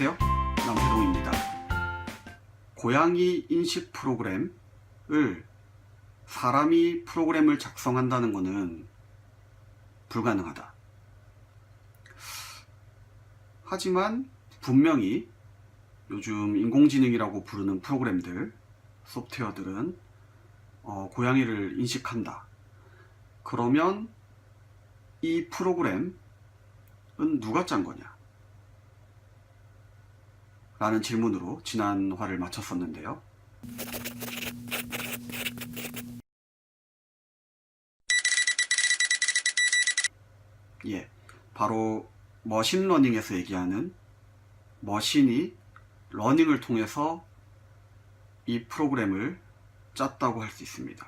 안녕하세요, 남태동입니다. 고양이 인식 프로그램을 사람이 프로그램을 작성한다는 것은 불가능하다. 하지만 분명히 요즘 인공지능이라고 부르는 프로그램들, 소프트웨어들은 고양이를 인식한다. 그러면 이 프로그램은 누가 짠 거냐? 라는 질문으로 지난 화를 마쳤었는데요. 바로 머신러닝에서 얘기하는 머신이 러닝을 통해서 이 프로그램을 짰다고 할 수 있습니다.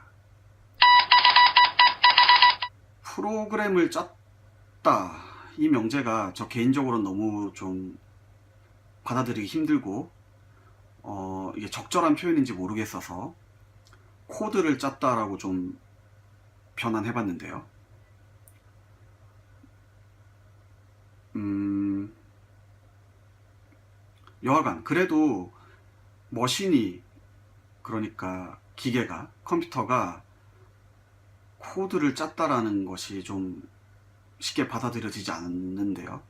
프로그램을 짰다, 이 명제가 저 개인적으로는 너무 좀 받아들이기 힘들고 이게 적절한 표현인지 모르겠어서 코드를 짰다라고 좀 변환해봤는데요. 여하간 그래도 머신이, 그러니까 기계가, 컴퓨터가 코드를 짰다라는 것이 좀 쉽게 받아들여지지 않는데요.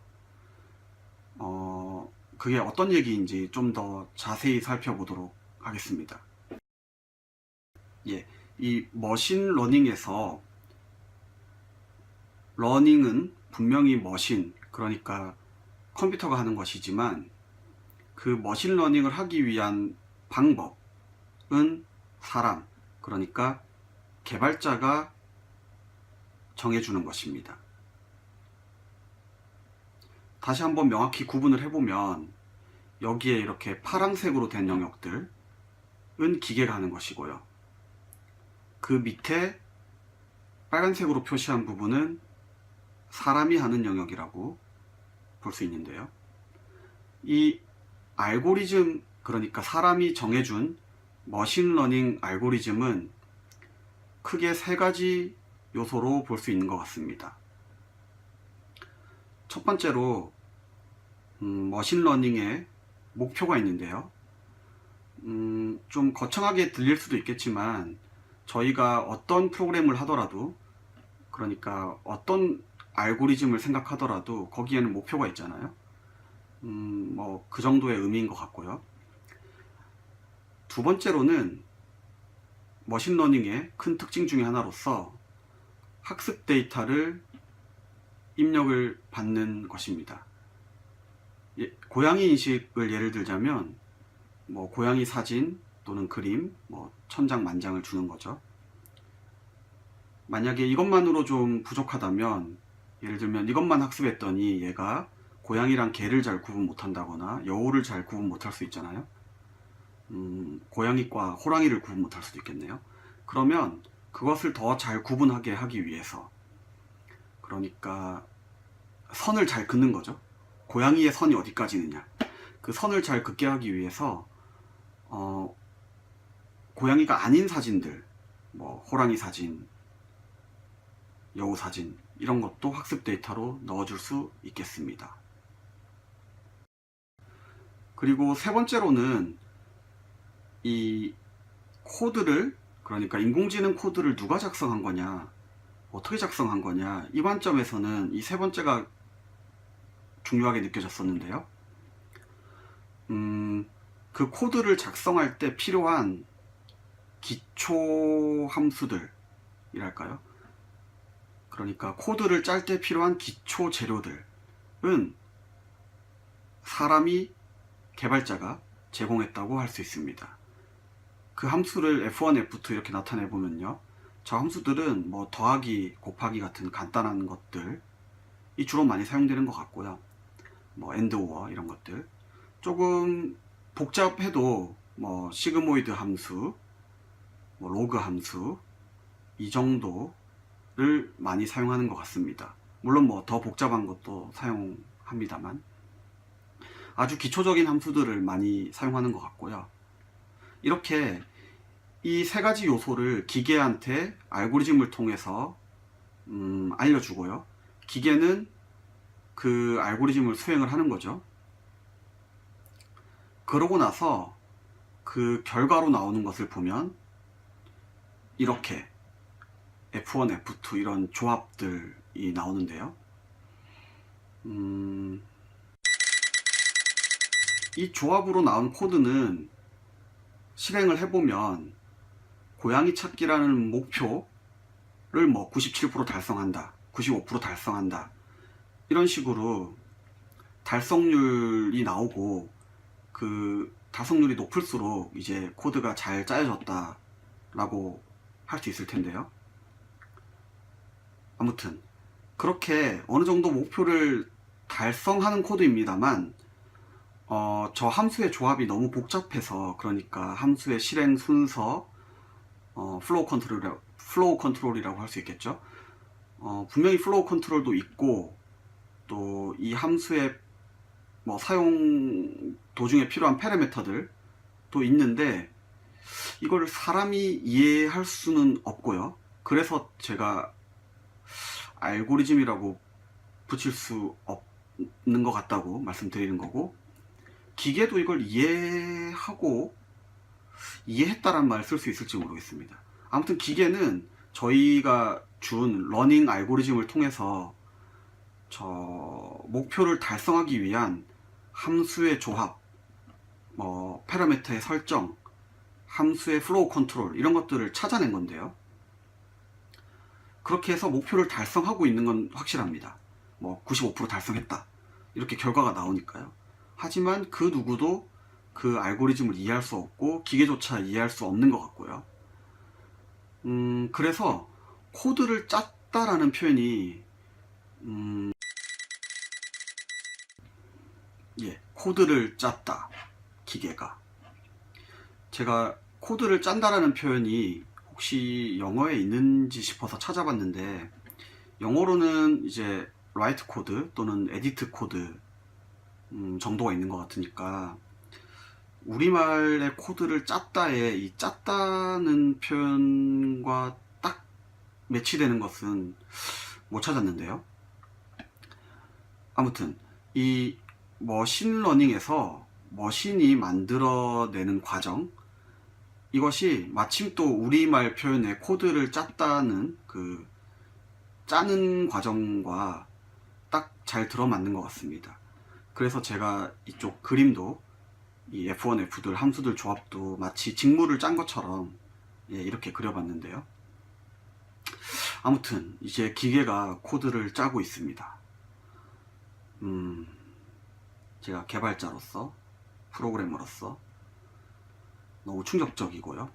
그게 어떤 얘기인지 좀 더 자세히 살펴보도록 하겠습니다. 이 머신러닝에서 러닝은 분명히 머신, 그러니까 컴퓨터가 하는 것이지만 그 머신러닝을 하기 위한 방법은 사람, 그러니까 개발자가 정해주는 것입니다. 다시 한번 명확히 구분을 해보면 여기에 이렇게 파란색으로 된 영역들은 기계가 하는 것이고요. 그 밑에 빨간색으로 표시한 부분은 사람이 하는 영역이라고 볼 수 있는데요. 이 알고리즘, 그러니까 사람이 정해준 머신러닝 알고리즘은 크게 세 가지 요소로 볼 수 있는 것 같습니다. 첫 번째로 머신러닝의 목표가 있는데요. 좀 거창하게 들릴 수도 있겠지만 저희가 어떤 프로그램을 하더라도, 그러니까 어떤 알고리즘을 생각하더라도 거기에는 목표가 있잖아요. 뭐 그 정도의 의미인 것 같고요. 두 번째로는 머신러닝의 큰 특징 중에 하나로서 학습 데이터를 입력을 받는 것입니다. 고양이 인식을 예를 들자면 뭐 고양이 사진 또는 그림, 뭐 천장 만장을 주는 거죠. 만약에 이것만으로 좀 부족하다면, 예를 들면 이것만 학습했더니 얘가 고양이랑 개를 잘 구분 못한다거나 여우를 잘 구분 못할 수 있잖아요. 고양이과 호랑이를 구분 못할 수도 있겠네요. 그러면 그것을 더 잘 구분하게 하기 위해서, 그러니까 선을 잘 긋는 거죠. 고양이의 선이 어디까지 있느냐, 그 선을 잘 긋게 하기 위해서 고양이가 아닌 사진들, 뭐 호랑이 사진, 여우 사진, 이런 것도 학습 데이터로 넣어줄 수 있겠습니다. 그리고 세 번째로는 이 코드를, 그러니까 인공지능 코드를 누가 작성한 거냐, 어떻게 작성한 거냐, 이 관점에서는 이 세 번째가 중요하게 느껴졌었는데요. 그 코드를 작성할 때 필요한 기초 함수들이랄까요? 그러니까 코드를 짤 때 필요한 기초 재료들은 사람이, 개발자가 제공했다고 할 수 있습니다. 그 함수를 F1, F2 이렇게 나타내 보면요, 저 함수들은 뭐 더하기, 곱하기 같은 간단한 것들이 주로 많이 사용되는 것 같고요. 뭐 AND, OR 이런 것들, 조금 복잡해도 뭐 시그모이드 함수, 뭐 로그 함수, 이 정도를 많이 사용하는 것 같습니다. 물론 뭐 더 복잡한 것도 사용합니다만 아주 기초적인 함수들을 많이 사용하는 것 같고요. 이렇게 이 세 가지 요소를 기계한테 알고리즘을 통해서 알려주고요. 기계는 그 알고리즘을 수행을 하는 거죠. 그러고 나서 그 결과로 나오는 것을 보면 이렇게 F1, F2 이런 조합들이 나오는데요. 이 조합으로 나온 코드는 실행을 해보면 고양이 찾기라는 목표를 뭐 97% 달성한다, 95% 달성한다, 이런 식으로 달성률이 나오고, 그 달성률이 높을수록 이제 코드가 잘 짜여졌다 라고 할 수 있을 텐데요. 아무튼 그렇게 어느 정도 목표를 달성하는 코드입니다만, 저 함수의 조합이 너무 복잡해서, 그러니까 함수의 실행 순서, 플로우 컨트롤이라고 할 수 있겠죠. 분명히 플로우 컨트롤도 있고, 또 이 함수의 뭐 사용 도중에 필요한 파라미터들도 있는데, 이걸 사람이 이해할 수는 없고요. 그래서 제가 알고리즘이라고 붙일 수 없는 것 같다고 말씀드리는 거고, 기계도 이걸 이해했다란 말을 쓸 수 있을지 모르겠습니다. 아무튼 기계는 저희가 준 러닝 알고리즘을 통해서 저 목표를 달성하기 위한 함수의 조합, 뭐 파라미터의 설정, 함수의 플로우 컨트롤, 이런 것들을 찾아낸 건데요. 그렇게 해서 목표를 달성하고 있는 건 확실합니다. 뭐 95% 달성했다, 이렇게 결과가 나오니까요. 하지만 그 누구도 그 알고리즘을 이해할 수 없고, 기계조차 이해할 수 없는 것 같고요. 그래서 코드를 짰다라는 표현이, 코드를 짰다, 기계가. 제가 코드를 짠다라는 표현이 혹시 영어에 있는지 싶어서 찾아봤는데, 영어로는 이제 write 코드 또는 edit 코드 정도가 있는 것 같으니까, 우리말의 코드를 짰다에 이 짰다는 표현과 딱 매치되는 것은 못 찾았는데요. 아무튼 이 머신러닝에서 머신이 만들어내는 과정, 이것이 마침 또 우리말 표현의 코드를 짰다는 그 짜는 과정과 딱 잘 들어맞는 것 같습니다. 그래서 제가 이쪽 그림도, 이 F1, F2 함수들 조합도 마치 직무를 짠 것처럼 이렇게 그려봤는데요. 아무튼 이제 기계가 코드를 짜고 있습니다. 제가 개발자로서, 프로그래머로서 너무 충격적이고요.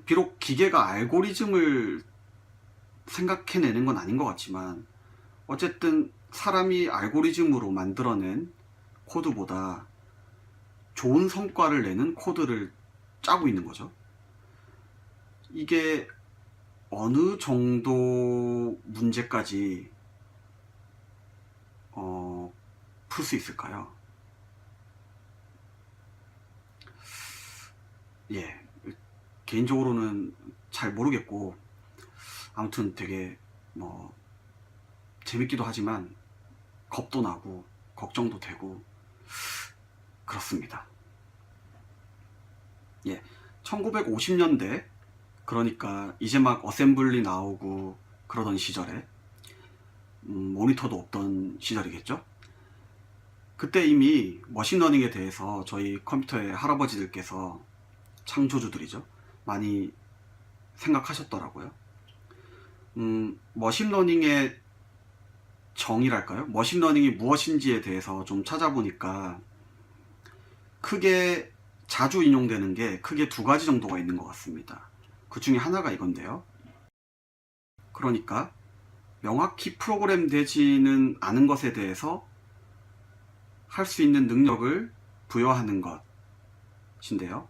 비록 기계가 알고리즘을 생각해내는 건 아닌 것 같지만, 어쨌든 사람이 알고리즘으로 만들어낸 코드보다 좋은 성과를 내는 코드를 짜고 있는 거죠. 이게 어느 정도 문제까지 풀 수 있을까요? 개인적으로는 잘 모르겠고, 아무튼 되게 뭐 재밌기도 하지만 겁도 나고 걱정도 되고 그렇습니다. 1950년대, 그러니까 이제 막 어셈블리 나오고 그러던 시절에, 모니터도 없던 시절이겠죠. 그때 이미 머신러닝에 대해서 저희 컴퓨터의 할아버지들께서, 창조주들이죠, 많이 생각하셨더라고요. 머신러닝의 정의랄까요? 머신러닝이 무엇인지에 대해서 좀 찾아보니까 크게 자주 인용되는 게 크게 두 가지 정도가 있는 것 같습니다. 그 중에 하나가 이건데요. 그러니까 명확히 프로그램 되지는 않은 것에 대해서 할 수 있는 능력을 부여하는 것인데요.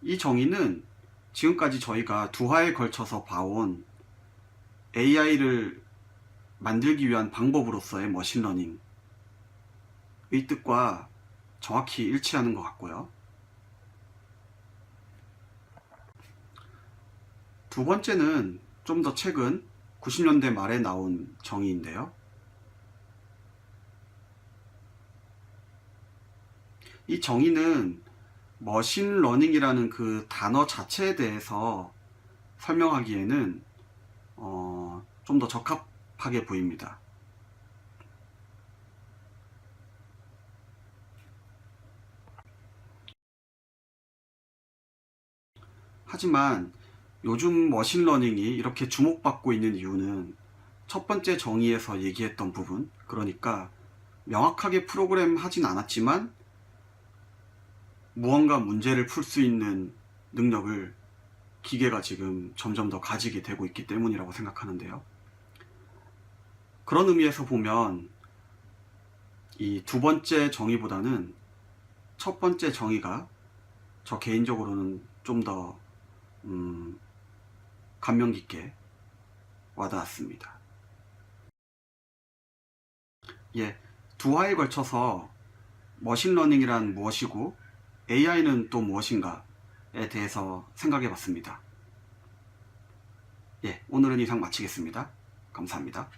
이 정의는 지금까지 저희가 두 화에 걸쳐서 봐온 AI를 만들기 위한 방법으로서의 머신러닝의 뜻과 정확히 일치하는 것 같고요. 두 번째는 좀 더 최근 90년대 말에 나온 정의인데요. 이 정의는 머신러닝이라는 그 단어 자체에 대해서 설명하기에는 좀 더 적합하게 보입니다. 하지만 요즘 머신러닝이 이렇게 주목받고 있는 이유는 첫 번째 정의에서 얘기했던 부분, 그러니까 명확하게 프로그램 하진 않았지만 무언가 문제를 풀 수 있는 능력을 기계가 지금 점점 더 가지게 되고 있기 때문이라고 생각하는데요. 그런 의미에서 보면 이 두 번째 정의보다는 첫 번째 정의가 저 개인적으로는 좀 더 감명 깊게 와닿았습니다. 예, 두 화에 걸쳐서 머신러닝이란 무엇이고 AI는 또 무엇인가에 대해서 생각해 봤습니다. 예, 오늘은 이상 마치겠습니다. 감사합니다.